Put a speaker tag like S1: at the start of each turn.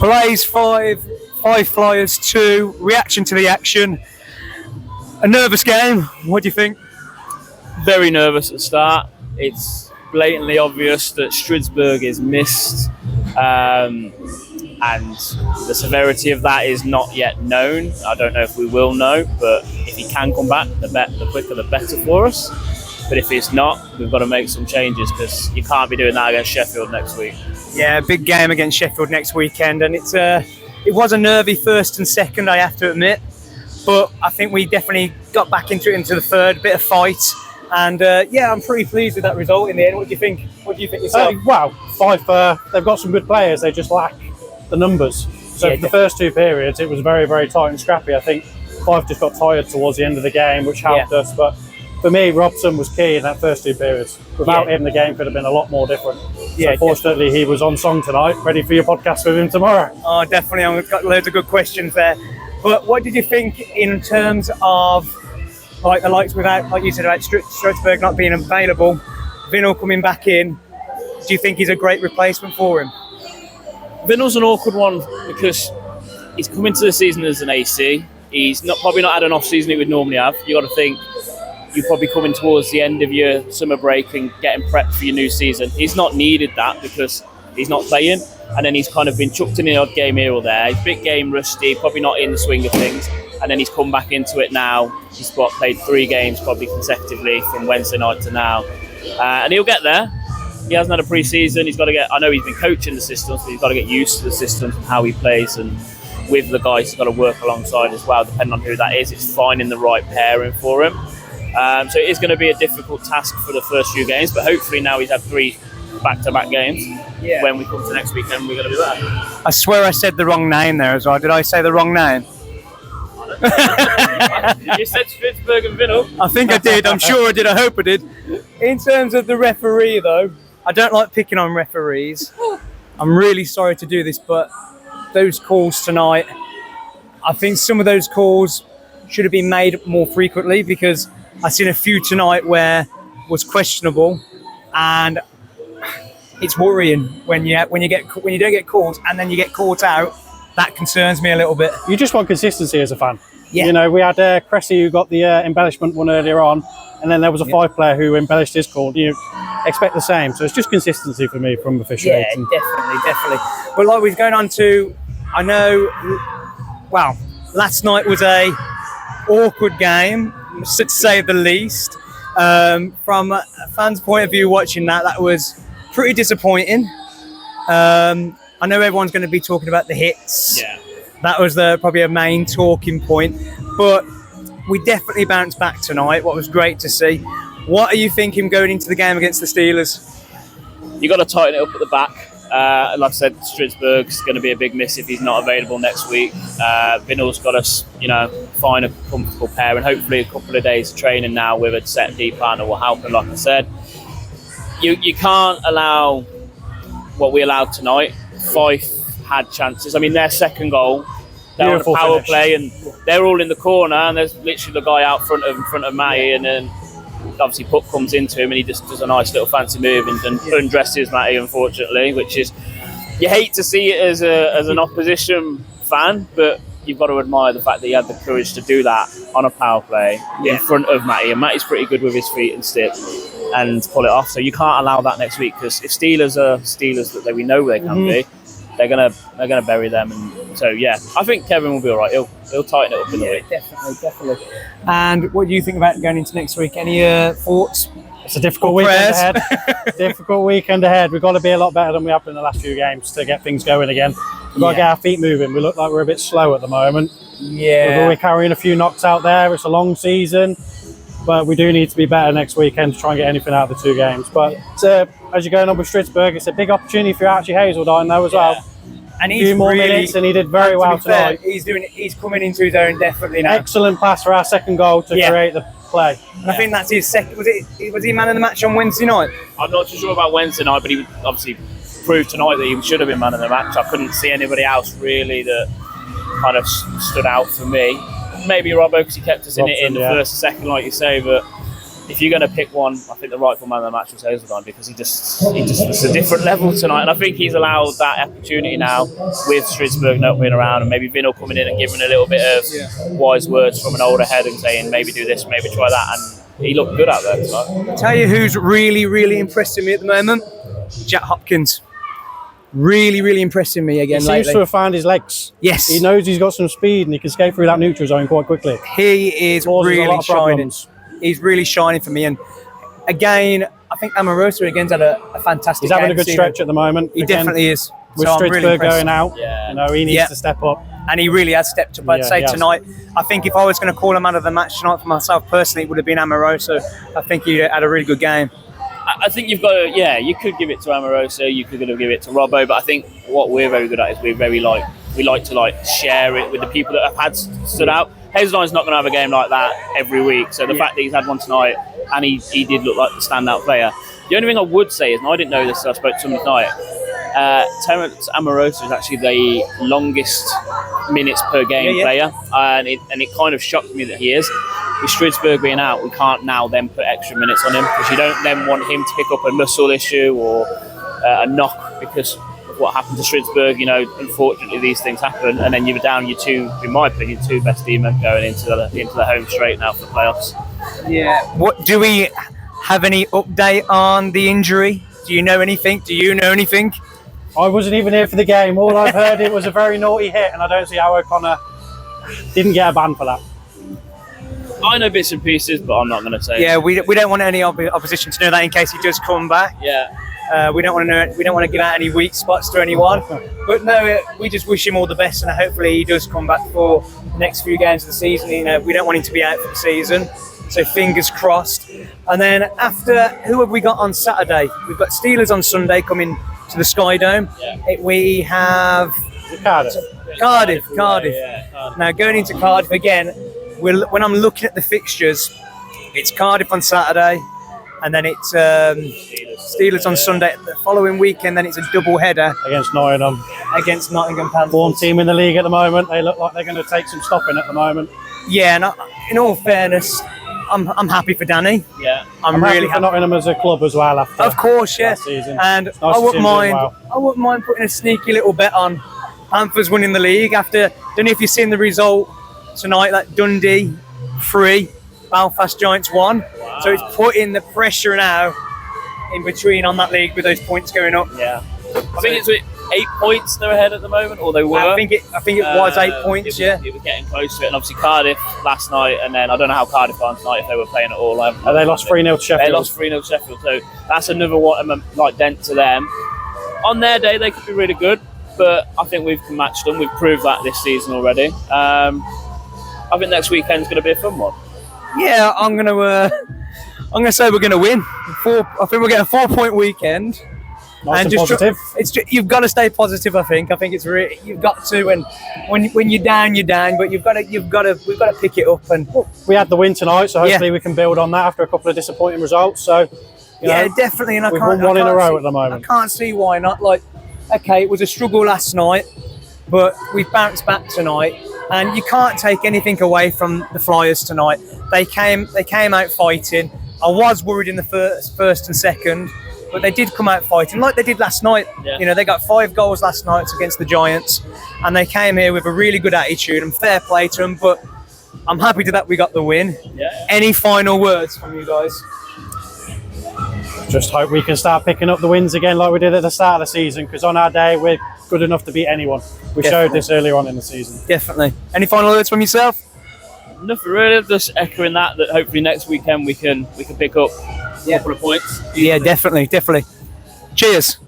S1: Blaze 5, 5 Flyers 2. Reaction to the action. A nervous game. What do you think?
S2: Very nervous at the start. It's blatantly obvious that Stridsberg is missed, and the severity of that is not yet known. I don't know if we will know, but if he can come back, the quicker the better for us. But if it's not, we've got to make some changes because you can't be doing that against Sheffield next week.
S1: Yeah, big game against Sheffield next weekend, and it was a nervy first and second, I have to admit. But I think we definitely got back into the third, bit of fight. And I'm pretty pleased with that result in the end. What do you think? What do you think yourself?
S3: Wow, Fife, they've got some good players. They just lack the numbers. So for the first two periods, it was very, very tight and scrappy. I think Fife just got tired towards the end of the game, which helped us. But for me, Robson was key in that first two periods. Without him, the game could have been a lot more different. So fortunately, he was on song tonight, ready for your podcast with him tomorrow.
S1: Oh, definitely. I've got loads of good questions there. But what did you think in terms of the likes without, like you said, about Stridsberg not being available, Vinall coming back in? Do you think he's a great replacement for him?
S2: Vinall's an awkward one because he's come into the season as an AC. He's probably not had an off season he would normally have. You got to think you're probably coming towards the end of your summer break and getting prepped for your new season. He's not needed that because he's not playing, and then he's kind of been chucked in the odd game here or there. He's big game rusty, probably not in the swing of things, and then he's come back into it now. He's played 3 games probably consecutively from Wednesday night to now, and he'll get there. He hasn't had a pre-season. He's got to get. I know he's been coaching the systems, but he's got to get used to the systems and how he plays, and with the guys he's got to work alongside as well. Depending on who that is, it's finding the right pairing for him. So it is going to be a difficult task for the first few games, but hopefully now he's had 3 back-to-back games. When we come to next weekend, we're going to be better.
S1: I swear I said the wrong name there as well. Did I say the wrong name?
S2: You said Stridsberg and Vinall.
S1: I think I did. I'm sure I did. I hope I did. In terms of the referee, though, I don't like picking on referees. I'm really sorry to do this, but those calls tonight, I think some of those calls should have been made more frequently, because I've seen a few tonight where was questionable, and it's worrying when you don't get calls and then you get caught out. That concerns me a little bit.
S3: You just want consistency as a fan.
S1: Yeah.
S3: You know, we had Cressy who got the embellishment one earlier on, and then there was a Fife player who embellished his call. You expect the same. So it's just consistency for me from officiating.
S1: Yeah, definitely. But like we're going on to, I know, well, last night was a awkward game, to say the least. From a fan's point of view watching that was pretty disappointing. I know everyone's going to be talking about the hits.
S2: Yeah.
S1: That was probably a main talking point. But we definitely bounced back tonight, what was great to see. What are you thinking going into the game against the Steelers?
S2: You got to tighten it up at the back. Like I said, Stridsberg's going to be a big miss if he's not available next week. Vinall's got to, find a comfortable pair, and hopefully a couple of days of training now with a set D partner will help him. Like I said, you can't allow what we allowed tonight. Fife had chances. I mean, their second goal, they're on a power play, and they're all in the corner, and there's literally the guy out front of Matty, and then obviously Puck comes into him, and he just does a nice little fancy move and undresses Matty, unfortunately, which is, you hate to see it as an opposition fan, but you've got to admire the fact that he had the courage to do that on a power play in front of Matty, and Matty's pretty good with his feet and stick, and pull it off. So you can't allow that next week, because if Steelers are Steelers that we know they can be, they're gonna bury them. And so I think Kevin will be all right. He'll tighten it up in the week.
S1: Definitely. And what do you think about going into next week? Any thoughts?
S3: It's a difficult weekend ahead. Difficult weekend ahead. We've got to be a lot better than we have been in the last few games to get things going again. We've got to get our feet moving. We look like we're a bit slow at the moment.
S1: Yeah.
S3: We're carrying a few knocks out there. It's a long season, but we do need to be better next weekend to try and get anything out of the 2 games. But as you're going on with Stridsberg, it's a big opportunity for Archie Hazeltine though as well.
S1: And
S3: a few more minutes, and he did very well tonight.
S1: He's coming into his own definitely now.
S3: Excellent pass for our second goal to create the play.
S1: And I think that's his second. Was he man of the match on Wednesday night?
S2: I'm not too sure about Wednesday night, but he obviously proved tonight that he should have been man of the match. I couldn't see anybody else really that kind of stood out for me. Maybe Robbo, because he kept us in the first and second, like you say, but if you're going to pick one, I think the rightful man of the match was Hazeltine, because he just was a different level tonight, and I think he's allowed that opportunity now with Stridsberg not being around, and maybe Vinal coming in and giving a little bit of wise words from an older head and saying maybe do this, maybe try that, and he looked good out there tonight.
S1: Tell you who's really impressing me at the moment, Jack Hopkins. Really impressing me again
S3: He
S1: lately.
S3: seems to have found his legs.
S1: Yes.
S3: He knows he's got some speed and he can skate through that neutral zone quite quickly.
S1: He is
S3: Causes a lot
S1: really
S3: of
S1: shining.
S3: problems.
S1: He's really shining for me. And again, I think Amoroso again's had a fantastic
S3: He's having
S1: game
S3: a good
S1: this
S3: stretch
S1: season.
S3: at the moment.
S1: He
S3: Again,
S1: definitely is.
S3: with
S1: So I'm really
S3: Stridsberg
S1: impressed.
S3: going out,
S2: Yeah.
S3: he needs to step up.
S1: And he really has stepped up. I'd
S3: Yeah,
S1: say
S3: he has.
S1: tonight, I think if I was going to call a man of the match tonight for myself personally, it would have been Amoroso. I think he had a really good game.
S2: I think you've got to, you could give it to Amoroso, you could give it to Robbo, but I think what we're very good at is we like to share it with the people that have stood out. Hazeltine's not going to have a game like that every week, so the fact that he's had one tonight and he did look like the standout player. The only thing I would say is, and I didn't know this, so I spoke to him tonight, Terence Amoroso is actually the longest minutes per game player, and it kind of shocked me that he is. With Stridsberg being out, we can't now then put extra minutes on him, because you don't then want him to pick up a muscle issue or a knock because of what happened to Stridsberg. Unfortunately these things happen, and then you're down your two, in my opinion, two best teammen going into the home straight now for the playoffs.
S1: Yeah. What do we have any update on the injury? Do you know anything?
S3: I wasn't even here for the game. All I've heard, it was a very naughty hit, and I don't see how O'Connor didn't get a ban for that.
S2: I know bits and pieces, but I'm not going to say.
S1: Yeah, we don't want any opposition to know that in case he does come back.
S2: Yeah.
S1: We don't want to know. We don't want to give out any weak spots to anyone. But no, we just wish him all the best, and hopefully he does come back for the next few games of the season. We don't want him to be out for the season, so fingers crossed. And then after, who have we got on Saturday? We've got Steelers on Sunday coming to the Sky Dome.
S2: Yeah.
S1: We have
S3: Cardiff.
S1: Cardiff.
S2: Yeah.
S1: Now going into Cardiff again, when I'm looking at the fixtures, it's Cardiff on Saturday, and then it's Steelers on Sunday. The following weekend, then it's a double header
S3: Against Nottingham.
S1: against Nottingham Panthers.
S3: Form team in the league at the moment. They look like they're going to take some stopping at the moment.
S1: Yeah, and in all fairness, I'm happy for Danny.
S2: Yeah.
S1: I'm
S3: happy
S1: really
S3: for
S1: happy.
S3: Nottingham as a club as well after.
S1: Of course, yeah.
S3: last season.
S1: And
S3: It's nice
S1: I
S3: to see
S1: wouldn't
S3: him
S1: mind.
S3: doing well.
S1: I wouldn't mind putting a sneaky little bet on Panthers winning the league after. Don't know if you've seen the result tonight. That Dundee 3, Belfast Giants 1.
S2: Wow.
S1: So it's putting the pressure now in between on that league with those points going up.
S2: Yeah. I think it's 8 points they're ahead at the moment, or they were.
S1: I think it was 8 points.
S2: It was getting close to it, and obviously Cardiff last night, and then I don't know how Cardiff are tonight if they were playing at all.
S3: They lost 3-0 to Sheffield.
S2: They lost 3-0 to Sheffield, so that's another one like dent to them. On their day, they could be really good, but I think we've matched them. We've proved that this season already. I think next weekend's going to be a fun one.
S1: Yeah, I'm gonna say we're gonna win. I think we'll get a 4-point weekend.
S3: Nice and
S1: just
S3: positive.
S1: You've got to stay positive. I think it's really, you've got to, and when you're down, but we've got to pick it up. And
S3: We had the win tonight, so hopefully we can build on that after a couple of disappointing results. So, you know,
S1: definitely. And
S3: we've won one in a row at the
S1: I
S3: moment.
S1: can't see why not. Like, okay, it was a struggle last night, but we bounced back tonight. And you can't take anything away from the Flyers tonight. They came out fighting. I was worried in the first and second, but they did come out fighting like they did last night.
S2: Yeah.
S1: They got 5 goals last night against the Giants, and they came here with a really good attitude, and fair play to them. But I'm happy that we got the win.
S2: Yeah.
S1: Any final words from you guys?
S3: Just hope we can start picking up the wins again like we did at the start of the season, because on our day we're good enough to beat anyone. We showed this earlier on in the season.
S1: Definitely. Any final words from yourself?
S2: Nothing really, just echoing that hopefully next weekend we can pick up a couple of points.
S1: Yeah, definitely. Cheers.